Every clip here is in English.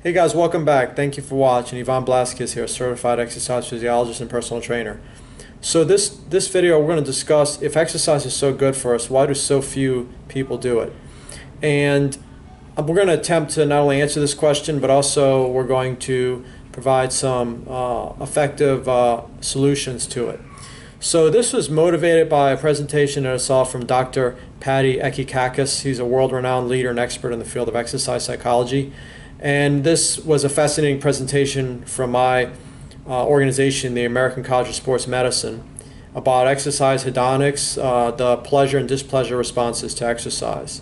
Hey guys, welcome back. Thank you for watching. Ivan Blaskis here, certified exercise physiologist and personal trainer. So this video we're going to discuss if exercise is so good for us, why do so few people do it? And we're going to attempt to not only answer this question, but also we're going to provide some effective solutions to it. So this was motivated by a presentation that I saw from Dr. Paddy Ekkekakis. He's a world-renowned leader and expert in the field of exercise psychology. And this was a fascinating presentation from my organization, the American College of Sports Medicine, about exercise hedonics, the pleasure and displeasure responses to exercise.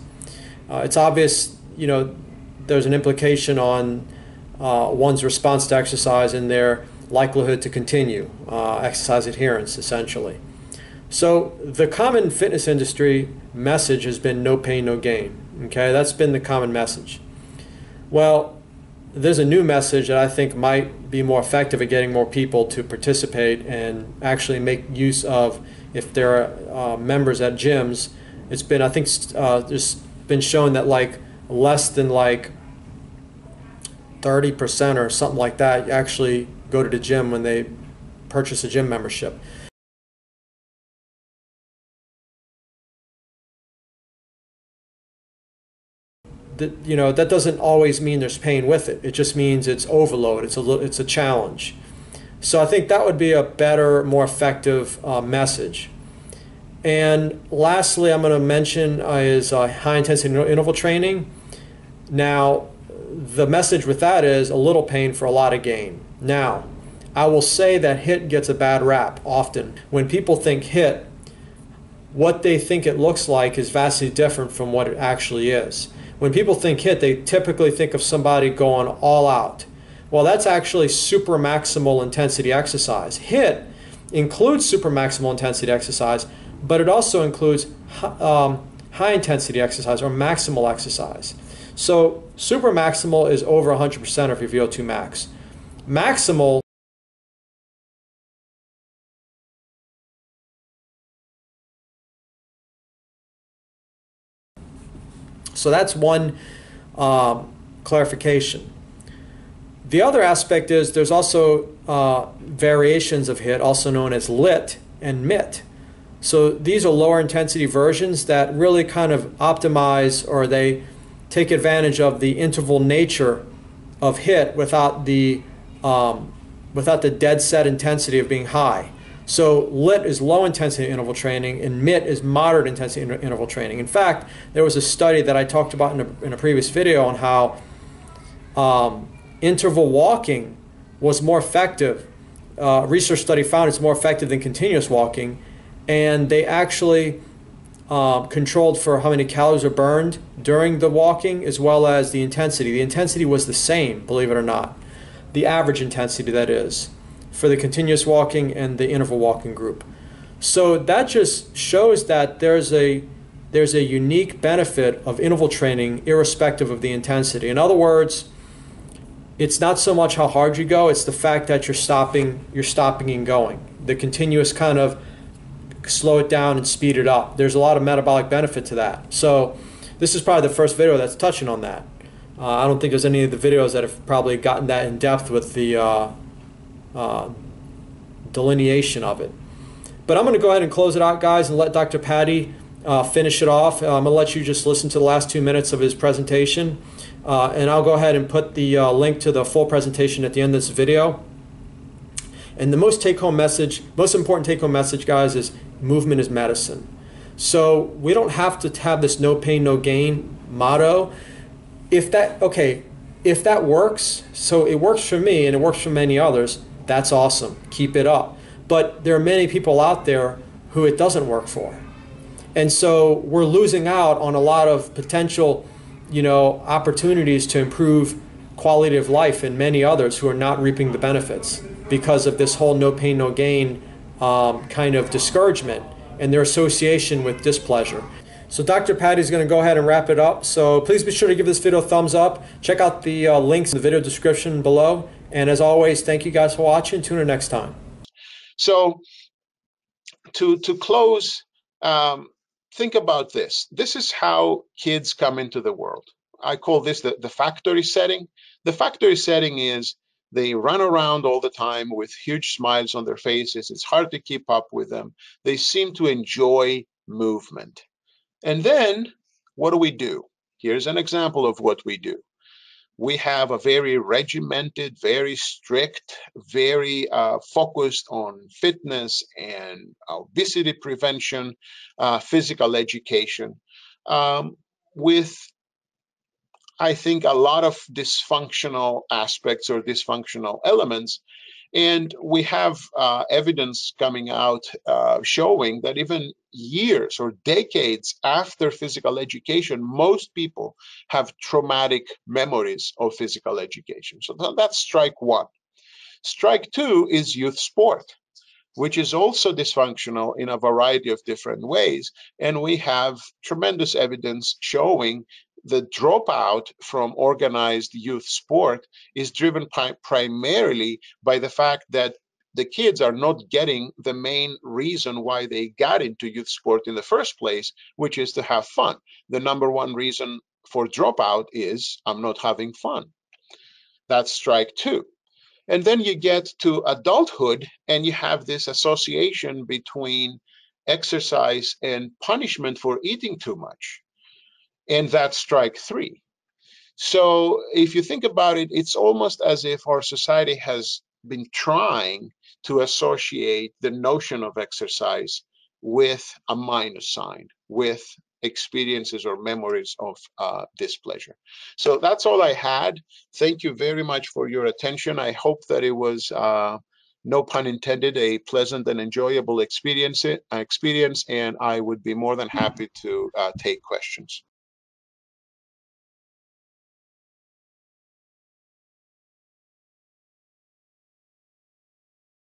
It's obvious, there's an implication on one's response to exercise and their likelihood to continue, exercise adherence, essentially. So the common fitness industry message has been no pain, no gain. Okay, that's been the common message. Well, there's a new message that I think might be more effective at getting more people to participate and actually make use of, if there are members at gyms. It's been, I think, there's been shown that less than 30% or something like that actually go to the gym when they purchase a gym membership. That doesn't always mean there's pain with it. It just means it's overload. It's a challenge. So I think that would be a better, more effective message. And lastly, I'm going to mention is high intensity interval training. Now, the message with that is a little pain for a lot of gain. Now, I will say that HIIT gets a bad rap often. When people think HIIT, what they think it looks like is vastly different from what it actually is. When people think HIIT, they typically think of somebody going all out. Well, that's actually super maximal intensity exercise. HIIT includes super maximal intensity exercise, but it also includes high intensity exercise or maximal exercise. So super maximal is over 100% of your VO2 max. Maximal So that's one clarification. The other aspect is there's also variations of HIIT, also known as LIT and MIT. So these are lower intensity versions that really kind of optimize, or they take advantage of the interval nature of HIIT without the dead set intensity of being high. So LIT is low intensity interval training and MIT is moderate intensity interval training. In fact, there was a study that I talked about in a previous video on how interval walking was more effective. A research study found it's more effective than continuous walking, and they actually controlled for how many calories are burned during the walking as well as the intensity. The intensity was the same, believe it or not. The average intensity, that is, for the continuous walking and the interval walking group. So that just shows that there's a unique benefit of interval training irrespective of the intensity. In other words, it's not so much how hard you go, it's the fact that you're stopping and going. The continuous kind of slow it down and speed it up. There's a lot of metabolic benefit to that. So this is probably the first video that's touching on that. I don't think there's any of the videos that have probably gotten that in depth with the delineation of it. But I'm going to go ahead and close it out, guys, and let Dr. Paddy finish it off. I'm going to let you just listen to the last 2 minutes of his presentation, and I'll go ahead and put the link to the full presentation at the end of this video. And the most important take-home message, guys, is movement is medicine. So we don't have to have this no pain, no gain motto. If that works, so it works for me and it works for many others, that's awesome. Keep it up. But there are many people out there who it doesn't work for. And so we're losing out on a lot of potential, opportunities to improve quality of life in many others who are not reaping the benefits because of this whole no pain, no gain kind of discouragement and their association with displeasure. So Dr. Paddy is going to go ahead and wrap it up. So please be sure to give this video a thumbs up. Check out the links in the video description below. And as always, thank you guys for watching. Tune in next time. So to close, think about this. This is how kids come into the world. I call this the factory setting. The factory setting is they run around all the time with huge smiles on their faces. It's hard to keep up with them. They seem to enjoy movement. And then what do? Here's an example of what we do. We have a very regimented, very strict, very focused on fitness and obesity prevention, physical education, with, I think, a lot of dysfunctional aspects or dysfunctional elements. And we have evidence coming out showing that even years or decades after physical education, most people have traumatic memories of physical education. So that's strike one. Strike two is youth sport, which is also dysfunctional in a variety of different ways. And we have tremendous evidence showing the dropout from organized youth sport is driven primarily by the fact that the kids are not getting the main reason why they got into youth sport in the first place, which is to have fun. The number one reason for dropout is I'm not having fun. That's strike two. And then you get to adulthood and you have this association between exercise and punishment for eating too much. And that's strike three. So if you think about it, it's almost as if our society has been trying to associate the notion of exercise with a minus sign, with experiences or memories of displeasure. So that's all I had. Thank you very much for your attention. I hope that it was, no pun intended, a pleasant and enjoyable experience, and I would be more than happy to take questions.